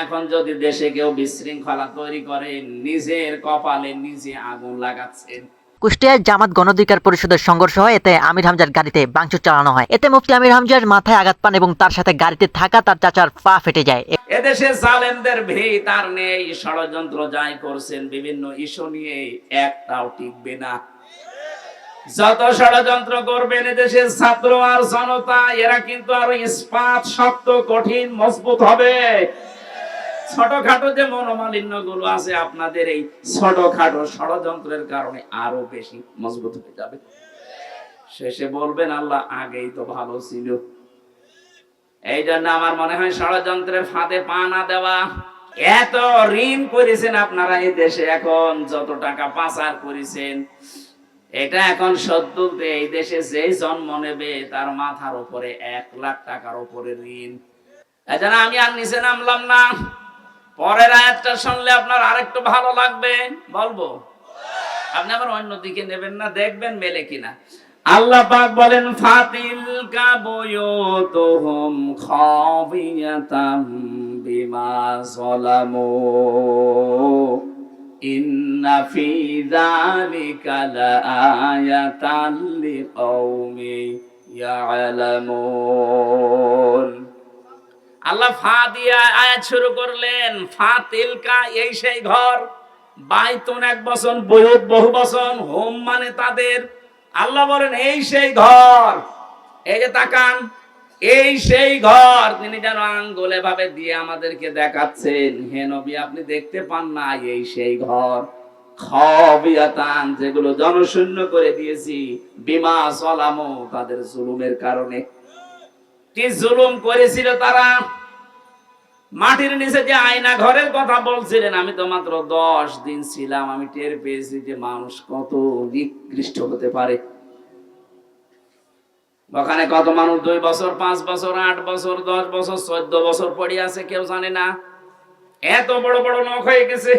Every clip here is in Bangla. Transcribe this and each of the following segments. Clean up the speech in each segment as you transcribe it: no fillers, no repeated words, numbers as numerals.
এখন যদি দেশে কেউ বিশৃঙ্খলা তৈরি করে নিজের কপালে নিজে আগুন লাগাচ্ছেন। কুষ্টিয়ায় জামাত গণঅধিকার পরিষদের সংঘর্ষ হয়, এতে আমির হামজার গাড়িতে ভাঙচুর চালানো হয়। এতে মুফতি আমির হামজার মাথায় আঘাত পান এবং তার সাথে গাড়িতে থাকা তার চাচার পা ফেটে যায়। এদেশে জালেমদের ভিত আর নেই, ষড়যন্ত্র যাই করছেন বিভিন্ন ইস্যু নিয়ে একটাও টিকবে না। যত ষড়যন্ত্র করবেন এদেশের ছাত্র আর জনতা এরা কিন্তু আরো ইস্পাত শক্ত কঠিন মজবুত হবে। ছোটখাটো যে মনোমালিন্য গুলো আছে আপনাদের এই ছোটখাটো ষড়যন্ত্রের কারণে আরো বেশি মজবুত হয়ে যাবে। শেষে বলবেন আল্লাহ আগেই তো ভালো ছিল। এই জন্য আমার মনে হয় ষড়যন্ত্রের ফাঁদে পা না দেওয়া। এত ঋণ করেছেন আপনারা এই দেশে, এখন যত টাকা পাচার করেছেন এটা এখন শোধ তুলতে এই দেশে যেই জন্ম নেবে তার মাথার উপরে 1 লাখ টাকার উপরে ঋণ। এজন্য আমি আর নিচে নামলাম না। পরের আয়াতটা শুনলে আপনার আরেকটু ভালো লাগবে, বলবো। আপনি আবার অন্যদিকে নেবেন না, দেখবেন মেলে কিনা। আল্লাহ পাক বলেন ফাতিল কাবুয়ুতুহুম খাবিয়াতাম বিমা যালামু ইন্না ফি যালিকা লাআয়াতান লিকাওমিন ইয়ালামুন। আল্লাহ ফা দিয়ে আয়াত শুরু করলেন। ফাতিলকা এই সেই ঘর, বাইতুন এক বচন, বুয়ুত বহু বচন, হোম মানে তাদের। আল্লাহ বলেন এই সেই ঘর। এই যে তাকান, এই সেই ঘর। তিনি যেন আঙ্গুলে ভাবে দিয়ে আমাদেরকে দেখাচ্ছেন, হে নবী আপনি দেখতে পান না, এই সেই ঘর। খাবিয়াতান যেগুলো জনশূন্য করে দিয়েছি, বিমা সালামু তাদের জুলুমের কারণে। কি জুলুম করেছিল তারা। মাটির নিচে যে আয়না ঘরের কথা বলছিলেন, আমি তো মাত্র 10 দিন ছিলাম, আমি টের পেয়েছি যে মানুষ কত নিকৃষ্ট হতে পারে। ওখানে কত মানুষ 2 বছর 5 বছর 8 বছর 10 বছর 14 বছর পড়ে আছে, কেউ জানে না। এত বড় বড় নখ হয়ে গেছে,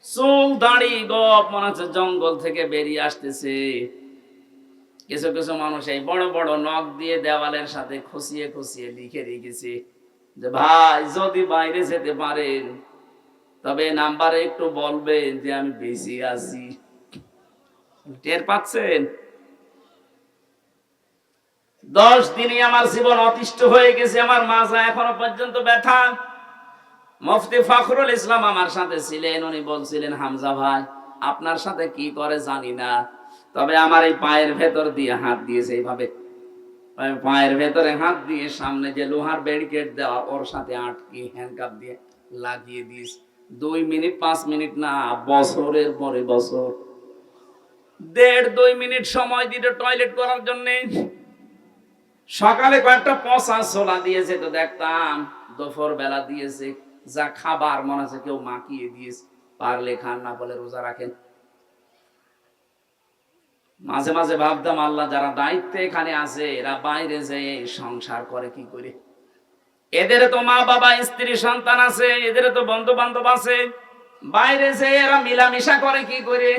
চুল দাড়ি গপ মনে হচ্ছে জঙ্গল থেকে বেরিয়ে আসতেছে। কিছু কিছু মানুষ এই বড় বড় নখ দিয়ে দেওয়ালের সাথে খুশিয়ে খুশিয়ে লিখে রেখেছে যে ভাই যদি বাইরে যেতে পারেন তবে নাম্বারে একটু বলবেন যে আমি বেশি আছি। টের পাচ্ছেন? 10 দিনই আমার জীবন অতিষ্ঠ হয়ে গেছে, আমার মাজা এখনো পর্যন্ত ব্যথা। মুফতি ফখরুল ইসলাম আমার সাথে ছিলেন, উনি বলছিলেন হামজা ভাই আপনার সাথে কি করে জানি না, তবে আমার এই পায়ের ভেতর দিয়ে হাত দিয়েছে এইভাবে, পায়ের ভেতরে হাত দিয়ে সামনে যে লোহার ব্যারিকেড দেওয়া ওর সাথে আটকে হ্যান্ডকাপ দিয়ে লাগিয়ে দিস। 2 মিনিট 5 মিনিট না, বছরের পরে বছর 1.5-2 মিনিট সময় দিতে টয়লেট করার জন্য। সকালে কয়েকটা পচা ছোলা দিয়েছে তো দেখতাম, দুপুর বেলা দিয়েছে, যা খাবার মনে আছে কেউ মাখিয়ে দিয়েছে, পারলে খান না বলে রোজা রাখেন। মাঝে মাঝে ভাবতাম আল্লাহ যারা দায়িত্বে এখানে আছে এরা বাইরে যেয়ে সংসার করে কি করে। এদের তো মা বাবা স্ত্রী সন্তান আছে, এদের তো বন্ধু বান্ধব আছে, বাইরে যেয়ে এরা মিলামিশা করে কি করে।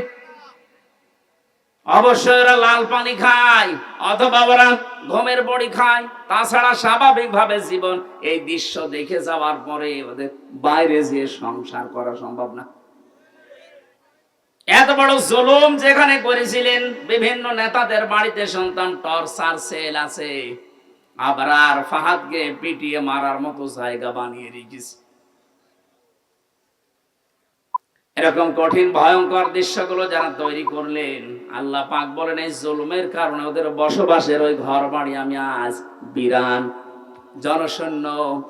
অবশ্যই এরা লাল পানি খায় অথবা ওরা ঘুমের বড়ি খায়, তাছাড়া স্বাভাবিক ভাবে জীবন এই দৃশ্য দেখে যাওয়ার পরে ওদের বাইরে যেয়ে সংসার করা সম্ভব না। এত বড় জুলুম যেখানে করেছিলেন, বিভিন্ন নেতাদের বাড়িতে সন্তান টর্চার সেল আছে, আবরার ফাহাদকে পিটিয়ে মারার মতো জায়গা বানিয়ে রেখেছে। এরকম কঠিন ভয়ঙ্কর দৃশ্যগুলো যারা তৈরি করলেন, আল্লাহ পাক বলেন এই জুলুমের কারণে ওদের বসবাসের ওই ঘর বাড়ি আমি আজ বিরান জনশূন্য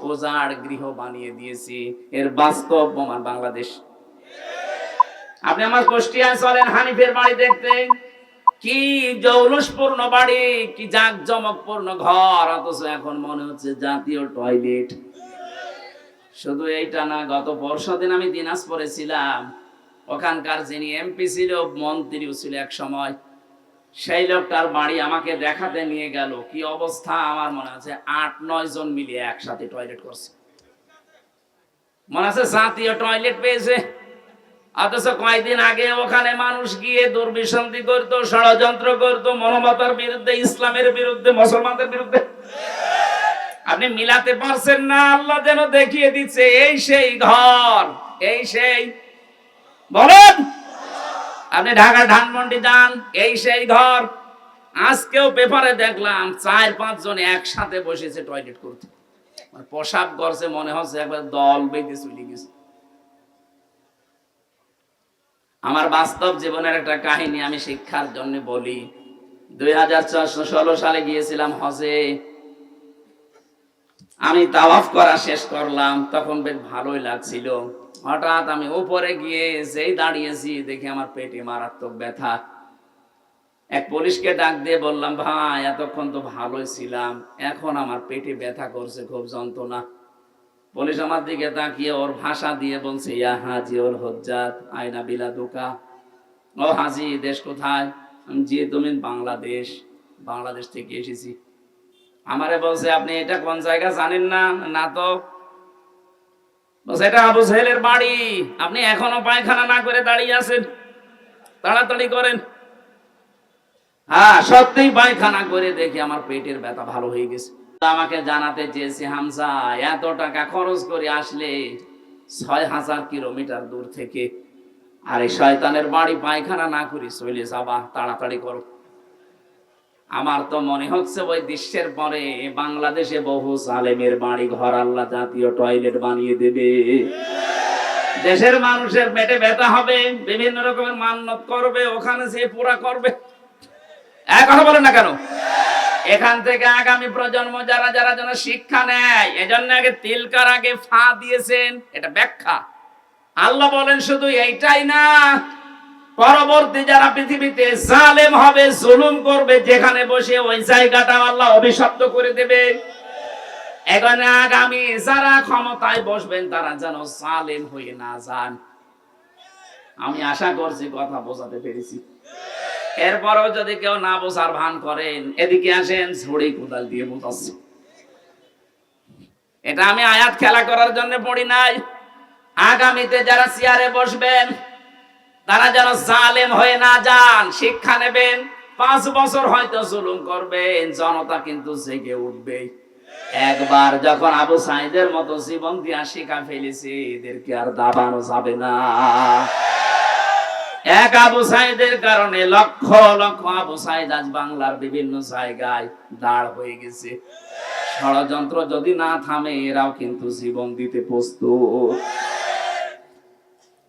উজাড় গৃহ বানিয়ে দিয়েছি। এর বাস্তব প্রমাণ বাংলাদেশ। আপনি আমার কুষ্টিয়ায় চলেন, হানিফের বাড়ি দেখতে, কি জৌলুসপূর্ণ বাড়ি, কি জাঁকজমকপূর্ণ ঘর, অথচ এখন মনে হচ্ছে জাতীয় টয়লেট। শুধু এইটা না, গত পরশুদিন আমি দিনাজপুরে ছিলাম, ওখানকার যিনি এমপি ছিল, মন্ত্রীও ছিল এক সময়, সেই লোকটার বাড়ি আমাকে দেখাতে নিয়ে গেল। কি অবস্থা, আমার মনে আছে 8-9 জন মিলিয়ে একসাথে টয়লেট করছে। মনে আছে জাতীয় টয়লেট পেয়েছে, অথচ কয়েকদিন আগে ওখানে মানুষ গিয়ে দুর্বিসন্ধি করতো, ষড়যন্ত্র করতো মনমতার বিরুদ্ধে, ইসলামের বিরুদ্ধে, মুসলমানদের বিরুদ্ধে। আপনি মিলাতে পারছেন না, আল্লাহ যেন দেখিয়ে দিচ্ছে এই সেই ঘর, এই সেই, বলেন। আপনি ঢাকা ধানমন্ডি যান, এই সেই ঘর। আজকেও পেপারে দেখলাম 4-5 জন একসাথে বসেছে টয়লেট করতে, প্রসাব করছে, মনে হচ্ছে একবার দল বেঁধে চলে গেছে। আমার বাস্তব জীবনের একটা কাহিনী আমি শিক্ষার জন্য বলি। 2016 সালে গিয়েছিলাম হজে। আমি তাওয়াফ করা শেষ করলাম, তখন বেশ ভালোই লাগছিল। হঠাৎ আমি উপরে গিয়ে যেই দাঁড়িয়েছি দেখি আমার পেটে মারাত্মক ব্যথা। এক পুলিশকে ডাক দিয়ে বললাম, ভাই এতক্ষণ তো ভালোই ছিলাম, এখন আমার পেটে ব্যথা করছে, খুব যন্ত্রণা। পুলিশ আমার দিকে তাকিয়ে ওর ভাষা দিয়ে বলছে, ইয়া হাজি ওর হজ্জাত আয়না বিলাদুকা। ও হাজি, দেশ কোথায়? আমি জি, তুমি বাংলাদেশ। বাংলাদেশ থেকে এসেছি। আমারে বলছে, আপনি এটা কোন জায়গা জানেন না? না তো। বলছে, এটা আবু সাহেলের বাড়ি, আপনি এখনো পায়খানা না করে দাঁড়িয়ে আছেন, তাড়াতাড়ি করেন। হ্যাঁ, সত্যিই পায়খানা করে দেখি আমার পেটের ব্যথা ভালো হয়ে গেছে। আমাকে জানাতে চেয়েছে, হামজা এত টাকা খরচ করে আসলে 6000 কিলোমিটার দূর থেকে, আর এই শয়তানের বাড়ি পায়খানা না করে চলে যাবা, তাড়াতাড়ি করো। আমার তো মনে হচ্ছে ওই দৃশ্যের পরে বাংলাদেশে বহু জালেমের বাড়ি ঘর আল্লাহ জাতীয় টয়লেট বানিয়ে দেবে। দেশের মানুষের পেটে ব্যথা হবে, বিভিন্ন রকমের মান্যত করবে, ওখানে সে পুরা করবে। এক কথা বলেন না কেন? এখান থেকে আগামী প্রজন্ম যারা যারা যেন শিক্ষা নেয়, এজন্য আগে তিলকার আগে ফা দিয়েছেন, এটা ব্যাখ্যা। আল্লাহ বলেন শুধু এইটাই না, পরবর্তী যারা পৃথিবীতে জালেম হবে, জুলুম করবে, যেখানে বসে ওই জায়গাটা আল্লাহ অভিশপ্ত করে দেবে। এখানে আগামী যারা ক্ষমতায় বসবেন তারা যেন জালেম হয়ে না যান। আমি আশা করছি কথা বোঝাতে পেরেছি। এরপরেও যদি কেউ না বোঝার ভান করেন, এদিকে আসেন, ঝড়ি কোদাল দিয়ে বোঝাচ্ছি। এটা আমি আয়াত খেলা করার জন্য পড়ি নাই। আগামীতে যারা চেয়ারে বসবেন তারা যেন জালেম হয়ে না যান, শিক্ষা নেবেন। 5 বছর হয়তো জুলুম করবেন, জনতা কিন্তু জেগে উঠবে। একবার যখন আবু সাইদের মতো জীবন দিয়া শিখা ফেলেছে, এদেরকে আর দাবানো যাবে না। এক আবু সাইদের কারণে লক্ষ লক্ষ আবু সাইদ আজ বাংলার বিভিন্ন জায়গায় দাঁড় হয়ে গেছে। ষড়যন্ত্র যদি না থামে, এরাও কিন্তু জীবন দিতে প্রস্তুত।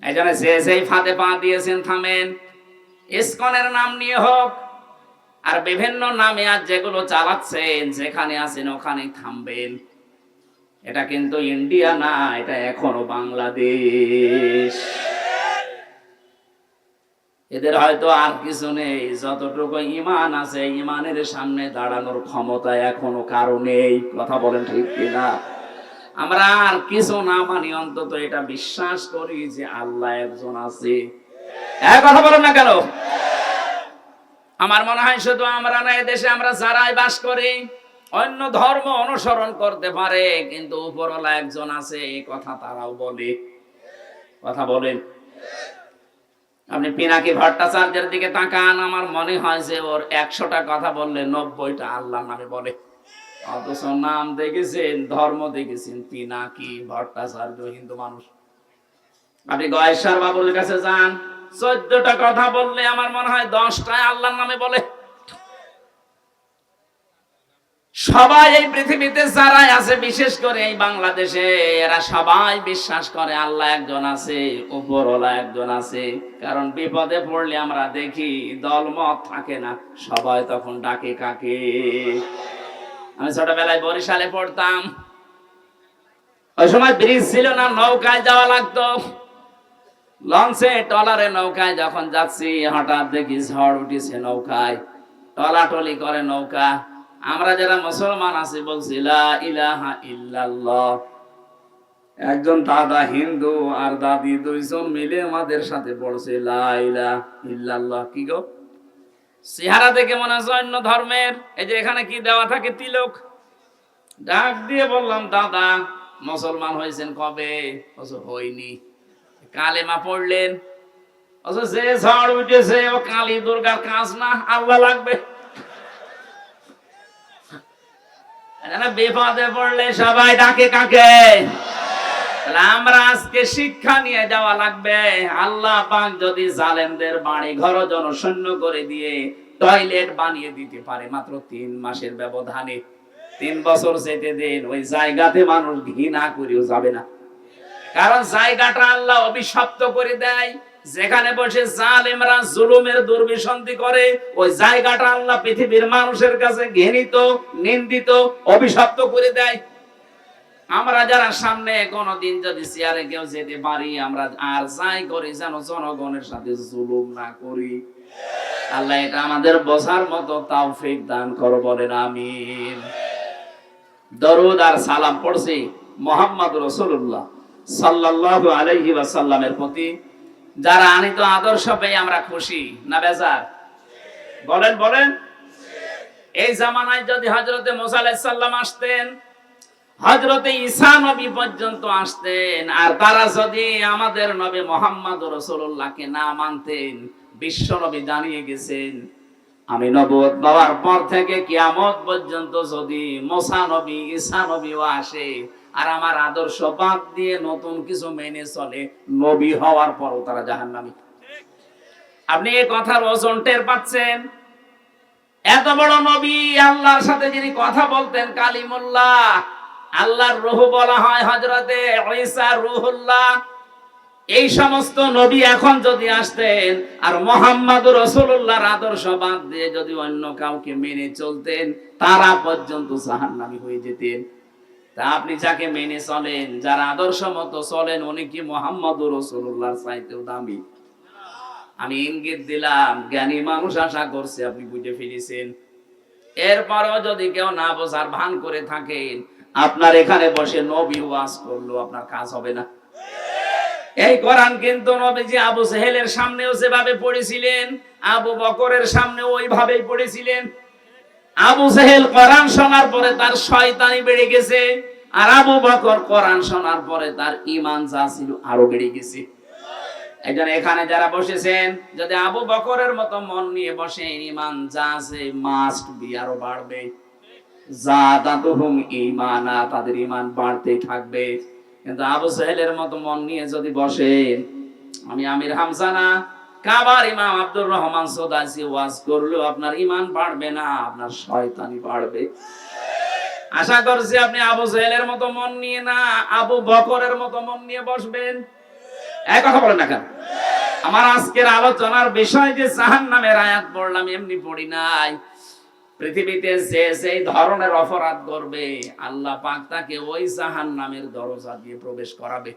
এই জন্য সেই ফাঁদে পা দিয়েছেন, থামেন। ইসকনের নাম নিয়ে হোক আর বিভিন্ন নামে আজ যেগুলো চালাচ্ছেন, যেখানে আছেন ওখানেই থামবেন। এটা কিন্তু ইন্ডিয়া না, এটা এখনো বাংলাদেশ। এদের হয়তো আর কিছু নেই, যতটুকু ঈমান আছে ঈমানের সামনে দাঁড়ানোর ক্ষমতা এখনো কারো নেই। কথা বলেন ঠিক কিনা? আমরা আর কিছু না মানি, অন্তত এটা বিশ্বাস করি যে আল্লাহ একজন আছে। এক কথা বলেন না কেন? আমার মনে হয় শুধু আমরা না, এদেশে আমরা যারাই বাস করি অন্য ধর্ম অনুসরণ করতে পারে, কিন্তু উপরওয়ালা একজন আছে, এই কথা তারাও বলে। কথা বলেন। আপনি পিনাকি ভট্টাচার্যের দিকে তাকান, আমার মনে হয় যে ওর 100টা কথা বললে 90টা আল্লাহর নামে বলে। অথচ নাম দেখেছেন, ধর্ম দেখেছেন পিনাকি ভট্টাচার্য, হিন্দু মানুষ। আপনি গয়েশ্বর বাবুর কাছে যান, 14টা কথা বললে আমার মনে হয় 10টায় আল্লাহর নামে বলে। সবাই এই পৃথিবীতে যারাই আছে, বিশেষ করে এই বাংলাদেশে, এরা সবাই বিশ্বাস করে আল্লাহ একজন আছে, উপরওয়ালা একজন আছে। কারণ বিপদে পড়লে আমরা দেখি দলমত থাকে না, সবাই তখন ডাকে কাকে? আমি ছোটবেলায় বরিশালে পড়তাম, ওই সময় ব্রিজ ছিল না, নৌকায় যাওয়া লাগতো। লঞ্চে টলারে নৌকায় যখন যাচ্ছি, হঠাৎ দেখি ঝড় উঠেছে নৌকায়, টলাটলি করে নৌকা। আমরা যারা মুসলমান আছি বলছি লা ইলাহা ইল্লাল্লাহ। একজন দাদা হিন্দু আর দাদি দুইজন মিলে আমাদের সাথে পড়ছে লা ইলাহা ইল্লাল্লাহ। কি গো, চেহারা দেখে মনে হয় অন্য ধর্মের। এই যে এখানে কি দেওয়া থাকে, তিলক। ডাক দিয়ে বললাম, দাদা মুসলমান হয়েছেন কবে? হইনি। কালেমা পড়লেন? যে ঝড় উঠেছে ও কালী দুর্গার কাজ না, আল্লাহ লাগবে। বিপদে পড়লে সবাই ডাকে কাকে? আমরা আজকে শিক্ষা নিয়ে যাওয়া লাগবে। আল্লাহ পাক যদি জালেমদের বাড়ি ঘর জনশূন্য করে দিয়ে টয়লেট বানিয়ে দিতে পারে মাত্র 3 মাসের ব্যবধানে, 3 বছর যেতে দেন, ওই জায়গাতে মানুষ ঘৃণা করেও যাবে না। কারণ জায়গাটা আল্লাহ অভিশপ্ত করে দেয়। যেখানে বসে জালেমরা জুলুমের দুর্বিসন্ধি করে, ওই জায়গাটা আল্লাহ পৃথিবীর মানুষের কাছে ঘৃণিত, নিন্দিত, অভিশপ্ত করে দেয়। আমরা যারা সামনে কোনদিন যদি চেয়ারে কেউ যেতে পারি, আমরা আর যাই করি যেন জনগণের সাথে জুলুম না করি। আল্লাহ এটা আমাদের বোঝার মতো তৌফিক দান করো, বলেন আমিন। দরুদ আর সালাম পড়ছি মুহাম্মদ রাসূলুল্লাহ সাল্লাল্লাহু আলাইহি ওয়াসাল্লামের প্রতি। যারা আনিত আদর্শ পেয়ে আমরা খুশি না বেজার? বলেন বলেন। এই জামানায় যদি হযরতে মুসা আলাইহিস সালাম আসতেন, হযরতে ঈসা নবী পর্যন্ত আসতেন, আর তারা যদি আমাদের নবী মুহাম্মদ রাসূলুল্লাহকে না মানতেন, বিশ্ব নবী জানিয়ে গেছেন আমি নবুয়ত পাওয়ার পর থেকে কিয়ামত পর্যন্ত যদি মুসা নবী ঈসা নবীও আসে আর আমার আদর্শ বাদ দিয়ে নতুন কিছু মেনে চলে, নবী হওয়ার পরও তারা জাহান্নামী। আপনি এই কথার ওজন টের পাচ্ছেন? এত বড় নবী, আল্লাহর সাথে যিনি কথা বলতেন কালিমুল্লাহ, আল্লাহর রূহ বলা হয় হযরতে ঈসা রূহুল্লাহ, এই সমস্ত নবী এখন যদি আসতেন আর মুহাম্মদুর রাসূলুল্লাহর আদর্শ বাদ দিয়ে যদি অন্য কাউকে মেনে চলতেন, তারা পর্যন্ত জাহান্নামী হয়ে যেতেন। তা আপনি যাকে মেনে চলেন, যার আদর্শ মতো চলেন, উনি কি মুহাম্মদুর রাসূলুল্লাহর চাইতেও দামি? আমি ইঙ্গিত দিলাম, জ্ঞানী মানুষ আশা করছে আপনি বুঝে ফিরেছেন। এরপরও যদি কেউ না বোঝার ভান করে থাকেন, আপনার এখানে বসে নবী ওয়াজ করলো আপনার কাজ হবে না। এই কোরআন কিন্তু নবীজি আবু জেহেলের সামনেও যেভাবে পড়েছিলেন, আবু বকরের সামনেও ওইভাবেই পড়েছিলেন। আবু জেহেল কোরআন শোনার পরে তার শয়তানি বেড়ে গেছে, আর আবু বকর কোরআন শোনার পরে তার ঈমান যা ছিল আরো বেড়ে গেছে। এইজন্য এখানে যারা বসেছেন, যদি আবু বকরের মতো মন নিয়ে বসেন, ঈমান যা আছে মাস্ট বি আরো বাড়বে। জাদাতুহুম ঈমানা, তাদের ঈমান বাড়তেই থাকবে। কিন্তু আবু জেহেলের মতো মন নিয়ে যদি বসেন, আমি আমির হামজা না, কাবার ইমাম আব্দুর রহমান সোদাসি ওয়াজ করলেও আপনার ঈমান বাড়বে না, আপনার শয়তানি বাড়বে। আশা করছি আপনি আবু জেহেলের মতো মন নিয়ে না, আবু বকরের মতো মন নিয়ে বসবেন। এক কথা বলেন না কেন? আমার আজকের আলোচনার বিষয় যে জাহান্নামের আয়াত পড়লাম, এমনি পড়ি নাই। পৃথিবীতে যে সেই ধরনের অপরাধ করবে, আল্লাহ পাক তাকে ওই জাহান্নামের দরজা দিয়ে প্রবেশ করাবে।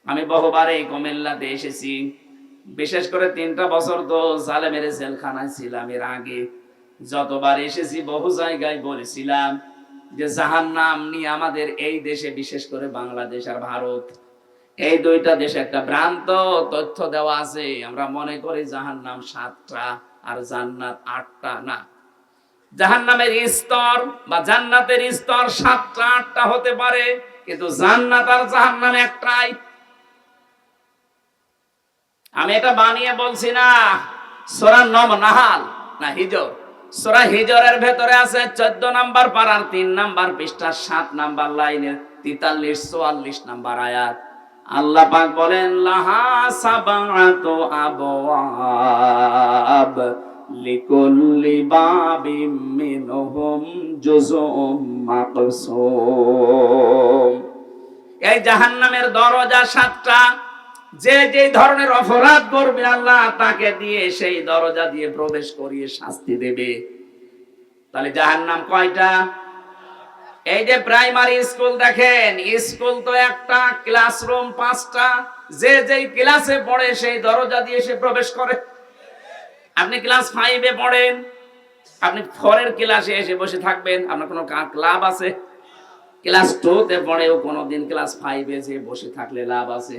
আমি বহুবার এই কুমিল্লাতে এসেছি, বিশেষ করে 3টা বছর তো জালেমের জেলখানায় ছিলাম। এর আগে যতবার এসেছি বহু জায়গায় বলেছিলাম যে জাহান্নাম নিয়ে আমাদের এই দেশে, বিশেষ করে বাংলাদেশ আর ভারত, এই 2টা দেশে একটা ভ্রান্ত তথ্য দেওয়া আছে। আমরা মনে করি জাহান্নাম 7টা আর জান্নাত 8টা। না, জাহান্নামের স্তর বা জান্নাতের স্তর 7টা 8টা হতে পারে, কিন্তু জান্নাত আর জাহান্নাম একটাই। আমি এটা বানিয়ে বলছি না। সূরা নাহাল না হিজর, সূরা হিজরের ভেতরে আছে 14 নাম্বার পারার 3 নাম্বার পৃষ্ঠা 7 নাম্বার লাইনের 43 44 নাম্বার আয়াত। আল্লাহ পাক বলেন লাহা সাবাতু আবওয়াব লিকুল্লি বাবিম মিনহুম জুজউম মাকসুম। এই জাহান্নামের দরজা 7টা। যে যে ধরনের অপরাধ করবে, আল্লাহ তাকে দিয়ে সেই দরজা দিয়ে প্রবেশ করিয়ে শাস্তি দেবে। তাহলে জাহান্নাম কয়টা? এই যে প্রাইমারি স্কুল দেখেন, স্কুল তো একটা, ক্লাসরুম 5টা। যে যেই ক্লাসে পড়ে সেই দরজা দিয়ে সে প্রবেশ করে। আপনি ক্লাস 5-এ পড়েন, আপনি 4-এর ক্লাসে এসে বসে থাকবেন, আপনার কোনো ক্লাব আছে? ক্লাস 2-তে পড়েও কোনোদিন ক্লাস 5-এ যে বসে থাকলে লাভ আছে?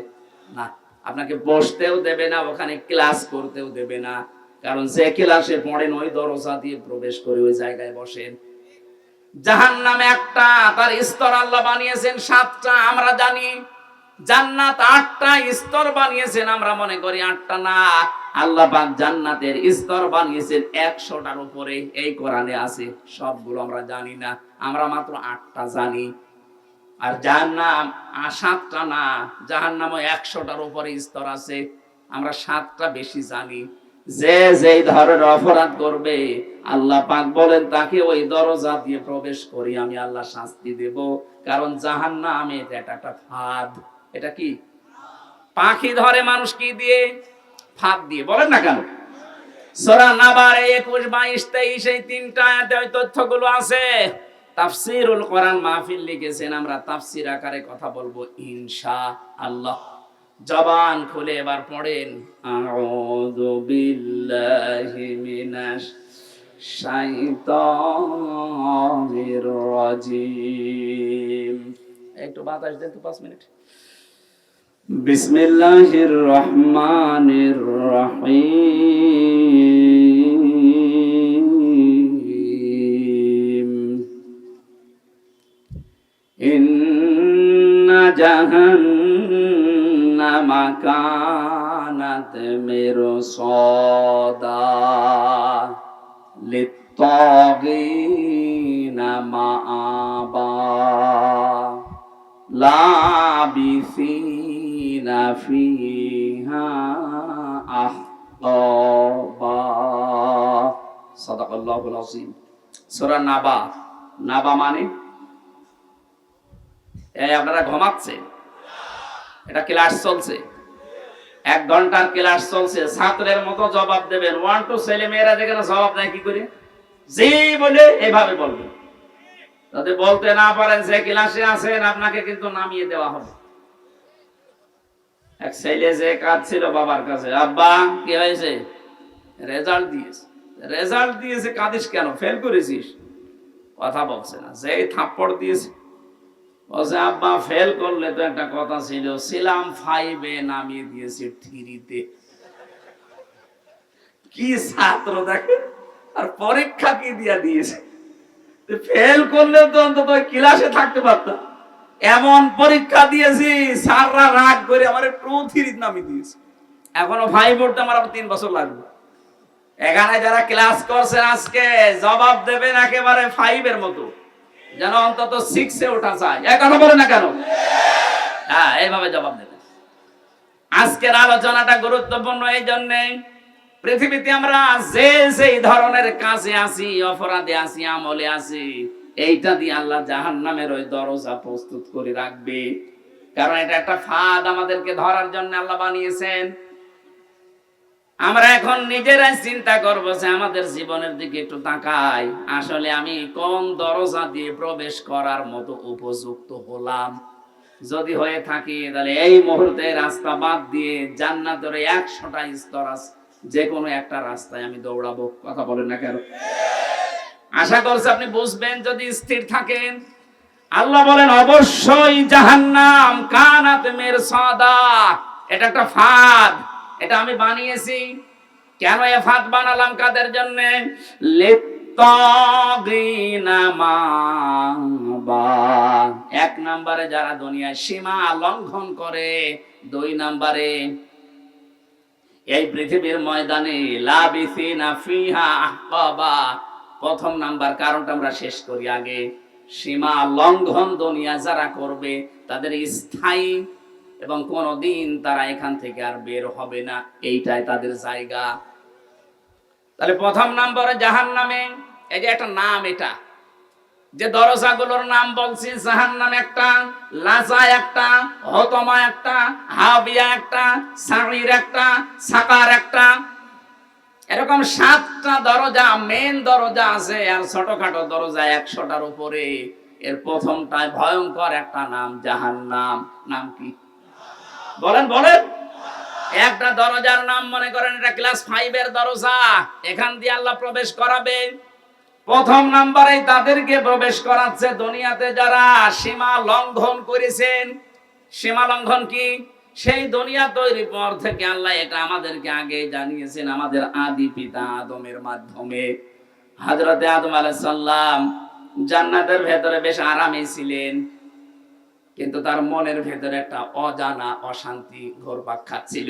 না, আপনাকে বসতেও দেবে না, ওখানে ক্লাস করতেও দেবে না। কারণ যে ক্লাসে পড়েন ওই দরজা দিয়ে প্রবেশ করে ওই জায়গায় বসেন। জাহান্নাম একটা, তার স্তর আল্লাহ বানিয়েছেন 7টা। আমরা জানি জান্নাত 8টা স্তর বানিয়েছেন, আমরা মনে করি 8টা না, আল্লাহ পাক জান্নাতের স্তর বানিয়েছেন 100টার উপরে। এই কোরআনে আছে, সবগুলো আমরা জানি না, আমরা মাত্র 8টা জানি। আর জাহান্নাম 7টা না, জাহান্নামও 100টার উপরে স্তর আছে, আমরা 7টা বেশি জানি। যে যেই ধরনের অপরাধ করবে আল্লাহ পাক বলেন তাকে ওই দরজা দিয়ে প্রবেশ করি আমি আল্লাহ শাস্তি দেব। কারণ জাহান্নাম এটা একটা ফাঁদ। এটা কি? পাখি ধরে মানুষ কি দিয়ে? ফাঁদ দিয়ে। বলেন না কেন? সূরা নাবার 21, 22, 23 এই 3টা আয়াতে ওই তথ্যগুলো আছে। তাফসীরুল কোরআন মাহফিল লিখেছেন, আমরা তাফসীর আকারে কথা বলবো ইনশাআল্লাহ। জবান খুলে এবার পড়েন, আউযু বিল্লাহি মিনাশ শাইতানির রাজিম। একটু বাতাস দেন তো 5 মিনিট। বিসমিল্লাহির রহমানির রহিম। ইন্না জাহান্নামা কানাত মিরসাদা লিত্তাগিনা মাআবা লাবিসিনা ফিহা আহকাবা। সাদাকাল্লাহুল আযীম। সূরা নাবা। নাবা মানে এই আপনারা ঘুমাচ্ছেন, এটা ক্লাস চলছে, 1 ঘন্টার ক্লাস চলছে, ছাত্রের মতো জবাব দেবেন। 1 টু ছেলে মেয়েরা যেখানে জবাব দেয় কি করে? জি বলে এইভাবে বলবেন। যদি বলতে না পারেন যে ক্লাসে আছেন, আপনাকে কিন্তু নামিয়ে দেওয়া হবে। এক ছেলে যে কাঁদছিল বাবার কাছে, আব্বা কি হয়েছে? রেজাল্ট দিয়েছে। রেজাল্ট দিয়েছে, কাঁদিস কেন? ফেল করেছিস? কথা বলছে না। যেই থাপ্পড় দিয়েছে বলছে, আব্বা ফেল করলে তো একটা কথা ছিল, ছিলাম 5-এ নামিয়ে দিয়েছে 3-তে। কি ছাত্র দেখে, আর পরীক্ষা কি দিয়া দিয়েছে। ফেল করলে তো অন্তত ক্লাসে থাকতে পারতাম, এমন পরীক্ষা দিয়েছি স্যাররা রাগ করে আমার 2-3 নামিয়ে দিয়েছে। এখনো 5 পড়তে আমার আবার 3 বছর লাগবে। এখানে যারা ক্লাস করছেন আজকে জবাব দেবেন একেবারে 5-এর মতো, যেন অন্তত 6-এ ওঠা যায়। এক কথা বলে না কেন? হ্যাঁ, এইভাবে জবাব দেবেন। আজকের আলোচনাটা গুরুত্বপূর্ণ এই জন্য, পৃথিবীতে আমরা যে যেই ধরনের কাজে আছি, অপরাধে আছি, আমলে আছি, এইটা দিয়ে আল্লাহ জাহান্নামের ওই দরজা প্রস্তুত করে রাখবে। কারণ এটা একটা ফাঁদ, আমাদেরকে ধরার জন্য আল্লাহ বানিয়েছেন। আমরা এখন নিজেরাই চিন্তা করব যে আমাদের জীবনের দিকে একটু তাকাই, আসলে আমি কোন দরজা দিয়ে প্রবেশ করার মতো উপযুক্ত হলাম। যদি হয়ে থাকি তাহলে এই মুহূর্তে রাস্তা বাদ দিয়ে জান্নাতের 100টা স্তর আছে, যে কোনো একটা রাস্তায় আমি দৌড়াবো। কথা বলেন না কেন? আশা করছি আপনি বুঝবেন যদি স্থির থাকেন। আল্লাহ বলেন অবশ্যই জাহান্নাম কানাত মিরসাদা, এটা একটা ফাঁদ, এটা আমি বানিয়েছি। কেন এ ফাঁদ বানালাম? কাদের জন্য? লিত্তাগিনা মাবা। 1 নম্বরে যারা দুনিয়ায় সীমা লঙ্ঘন করে, 2 নম্বরে এই পৃথিবীর ময়দানে লাবিসিনা ফিহা আহকাবা। 1ম নাম্বার কারণটা আমরা শেষ করি আগে। সীমা লঙ্ঘন দুনিয়া যারা করবে তাদের স্থায়ী এবং কোনদিন তারা এখান থেকে আর বের হবে না, এইটাই তাদের জায়গা। তাহলে 1ম নম্বরে জাহান্নামে, এই যে একটা নাম, এটা যে দরজাগুলোর নাম বলছি, জাহান্নাম একটা, লাজা একটা, হতমা একটা, হাবিয়া একটা, সাঈর একটা, সাকার একটা, এরকম 7টা দরজা, মেন দরজা আছে। আর ছোটখাটো দরজা 100টার উপরে। এর প্রথমটায় ভয়ঙ্কর একটা নাম, জাহান্নাম। নাম কি? বলেন বলেন। একটা দরজার নাম মনে করেন এটা ক্লাস 5-এর দরজা, এখান দিয়ে আল্লাহ প্রবেশ করাবে। 1ম নম্বরে তাদেরকে প্রবেশ করাচ্ছে দুনিয়াতে যারা সীমা লঙ্ঘন করেছেন। সীমা লঙ্ঘন কি? সেই দুনিয়া তৈরির পর থেকে আল্লাহ এটা আমাদেরকে আগে জানিয়েছেন, আমাদের আদি পিতা আদমের মাধ্যমে। হযরতে আদম আলাইহিস সালাম জান্নাতের ভেতরে বেশ আরামে ছিলেন, কিন্তু তার মনের ভেতরে একটা অজানা অশান্তি ঘুরপাক খাচ্ছিল।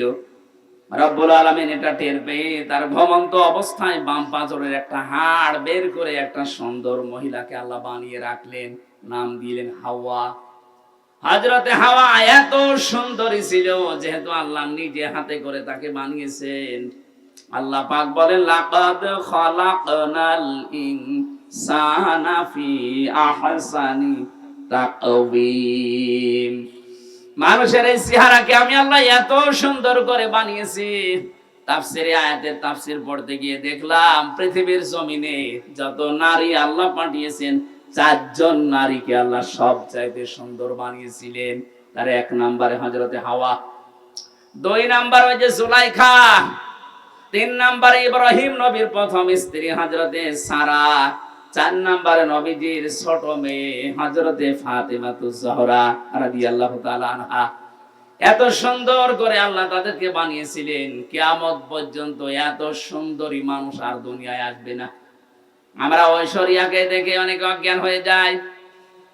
রব্বুল আলামিন এটা টের পেয়ে তার ঘুমন্ত অবস্থায় বাম পাঁজরের একটা হাড় বের করে একটা সুন্দর মহিলাকে আল্লাহ বানিয়ে রাখলেন, নাম দিলেন হাওয়া। হযরতে হাওয়া এত সুন্দরী ছিল, যেহেতু আল্লাহ নিজে হাতে করে তাকে বানিয়েছেন। আল্লাহ পাক বলেন, লাকাদ খালাকনাল ইনসানা ফি আহসানি তাকওয়িম। মানুষের এই চেহারাকে আমি আল্লাহ এত সুন্দর করে বানিয়েছি। তাফসিরে আয়াতের তাফসির পড়তে গিয়ে দেখলাম পৃথিবীর জমিনে যত নারী আল্লাহ পাঠিয়েছেন, 4 জন নারীকে আল্লাহ সবচাইতে সুন্দর বানিয়েছিলেন। তার 1 নম্বরে হযরতে হাওয়া, 2 নম্বর ওই যে জুলাইখা, 3 নম্বরে ইব্রাহিম নবীর প্রথম স্ত্রী হযরতে সারা, 4 নম্বরে নবীজির ছোট মেয়ে হযরতে ফাতেমাতুজ জোহরা রাদিয়াল্লাহু তাআলা আনহা। এত সুন্দর করে আল্লাহ তাদেরকে বানিয়েছিলেন, কিয়ামত পর্যন্ত এত সুন্দরী মানুষ আর দুনিয়ায় আসবে না। আমরা ঐশ্বরিয়াকে দেখে অনেক অজ্ঞান হয়ে যাই।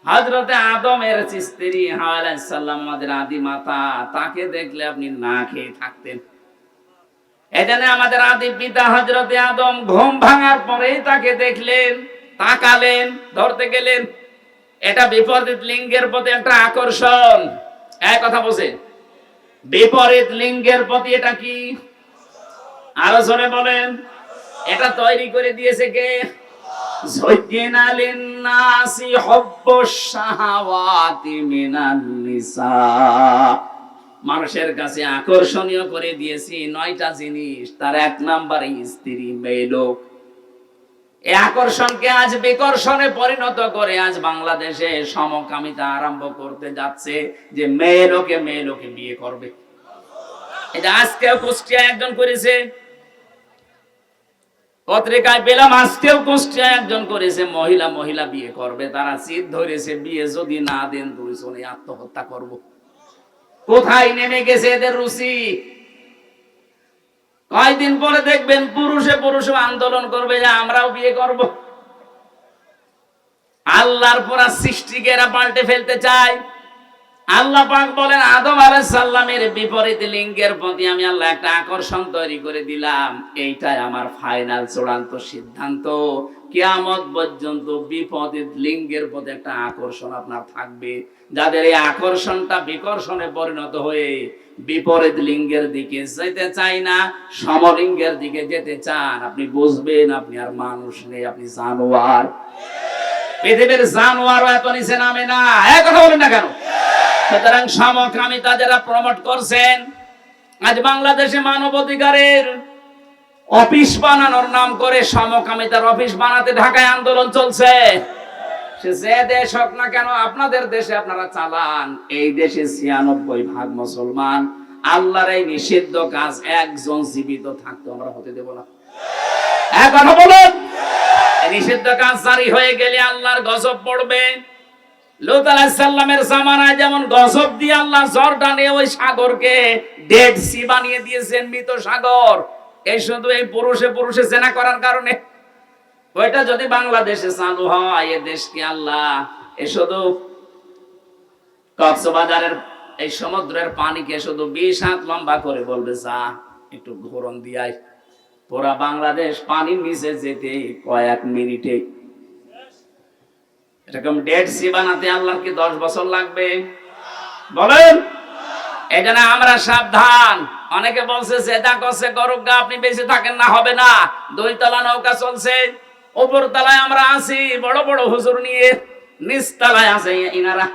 হযরতে আদমের স্ত্রী হাওয়া আলাইহিস সালাম, আমাদের আদি মাতা, তাকে দেখলে আপনি না খেয়ে থাকতেন। এজন্য আমাদের আদি পিতা হযরতে আদম ঘুম ভাঙার পরেই তাকে দেখলেন, তাকালেন, ধরতে গেলেন। এটা বিপরীত লিঙ্গের প্রতি একটা আকর্ষণ। এক কথা বলছেন, বিপরীত লিঙ্গের প্রতি এটা কি? আরো জোরে বলেন। এটা তৈরি করে দিয়েছে কে? যুজ্জিনা লিন-নাসি হুব্বুশ শাহাওয়াতি মিনান নিসা। মানুষের কাছে আকর্ষণীয় করে দিয়েছি 9টা জিনিস, তার 1 নম্বরে স্ত্রী, মেয়ে লোক। এই আকর্ষণকে আজ বিকর্ষণে পরিণত করে আজ বাংলাদেশে সমকামিতা আরম্ভ করতে যাচ্ছে, যে মেয়ে লোকে বিয়ে করবে। এটা আজকেও কুষ্টিয়া একজন করেছে, পত্রিকায় পেলাম আজকেও কুষ্টিয়া একজন করেছে, মহিলা বিয়ে করবে। তারা চিত ধরেছে, বিয়ে যদি না দেন 2 জনে আত্মহত্যা করব। কোথায় নেমে গেছে এদের রুচি? কয়েকদিন পরে দেখবেন পুরুষে আন্দোলন করবে যে আমরাও বিয়ে করব। আল্লাহর পুরা সৃষ্টিকে এরা পাল্টে ফেলতে চায়। আল্লাহ পাক বলেন, আদম আলাইহিস সালামের বিপরীত লিঙ্গের প্রতি আমি আল্লাহ একটা আকর্ষণ তৈরি করে দিলাম। এইটাই আমার ফাইনাল চূড়ান্ত সিদ্ধান্ত। কিয়ামত পর্যন্ত বিপরীত লিঙ্গের প্রতি একটা আকর্ষণ আপনার থাকবে। যাদের এই আকর্ষণটা বিকর্ষণে পরিণত হয়ে বিপরীত লিঙ্গের দিকে যেতে চায় না, সমলিঙ্গের দিকে যেতে চান, আপনি বুঝবেন আপনি আর মানুষ নেই, আপনি জানোয়ার। পৃথিবীর জানোয়ারও এত নিচে নামে না। এক কথা বলেন না কেন? সুতরাং সমকামিতা যারা প্রমোট করছেন, আজ বাংলাদেশে মানবাধিকারের অফিস বানানোর নাম করে সমকামিতার অফিস বানাতে ঢাকায় আন্দোলন চলছে। সে যে দেশ হোক না কেন, আপনাদের দেশে আপনারা চালান। এই দেশে 96% মুসলমান। আল্লাহর এই নিষিদ্ধ কাজ একজন জীবিত থাকতে আমরা হতে দেব না। এক কথা বলুন, নিষিদ্ধ কাজ জারি হয়ে গেলে আল্লাহর গজব পড়বে। লূত আলাইহিস সালামের জামানায় যেমন গজব দিয়ে আল্লাহ ঝড় টানে ওই সাগরকে ডেড সি বানিয়ে দিয়েছেন, মৃত সাগর। এই শুধু এই পুরুষে জেনা করার কারণে। ওইটা যদি বাংলাদেশে চালু হয়, এই দেশকে আল্লাহ এই শুধু কক্সবাজারের এই সমুদ্রের পানিকে শুধু 20 হাত লম্বা করে বলবে, যা একটু ঘোরন দিয়াই, পুরা বাংলাদেশ পানির নিচে যেতে কয়েক মিনিটে। এরকম ডেড সি বানাতে আল্লাহর কি 10 বছর লাগবে? বলেন। এই জন্য আমরা সাবধান। অনেকে বলছে জেদা করছে করুক গা, আপনি বেঁচে থাকেন না, হবে না। 2 তলা নৌকা চলছে, উপর তলায় আমরা আছি বড় বড় হুজুর নিয়ে, নিচ তলায় আছে ইনারা।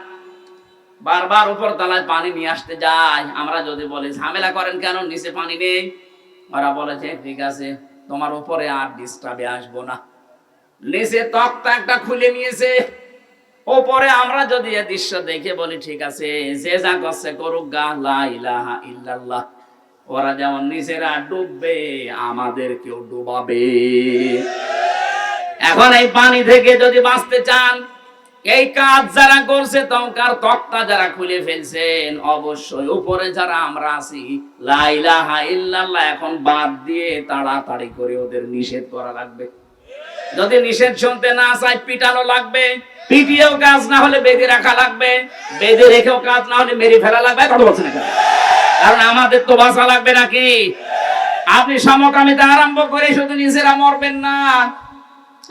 বারবার উপর তলায় পানি নিয়ে আসতে যায়। আমরা যদি বলি ঝামেলা করেন কেন, নিচে পানি নেই, ওরা বলেছে ঠিক আছে, তোমার উপরে আর ডিস্টার্বে আসবো না। নিচে তক্তা একটা খুলে নিয়েছে, ওপরে আমরা যদি এই দৃশ্য দেখে বলি ঠিক আছে, যে যা করছে করুক গা, লা ইলাহা ইল্লাল্লাহ। ওরা যেমন নিজেরা ডুববে, আমাদেরকেও ডুবাবে। এখন এই পানি থেকে যদি বাঁচতে চান, এই কাজ যারা করছে, তক্তা যারা খুলে ফেলছেন, অবশ্যই উপরে যারা আমরা আছি, লা ইলাহা ইল্লাল্লাহ এখন বাদ দিয়ে তাড়াতাড়ি করে ওদের নিষেধ করা লাগবে। যদি নিষেধ শুনতে না চাই পিটানো লাগবে, পিটিয়েও কাজ না হলে বেঁধে রাখা লাগবে, বেঁধে রেখেও কাজ না হলে মেরে ফেলা লাগবে। কথা বলছেন না? কারণ আমাদের তো বাঁচা লাগবে নাকি? আপনি সমকামিতা আরম্ভ করে শুধু নিজেরা মরবেন না,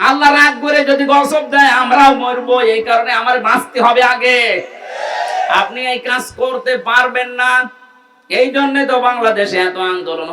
আল্লাহ রাগ করে যদি গজব দেয় আমরাও মরবো। এই কারণে আমার বাঁচতে হবে আগে। আপনি এই কাজ করতে পারবেন না, এই জন্য তো বাংলাদেশে এত আন্দোলন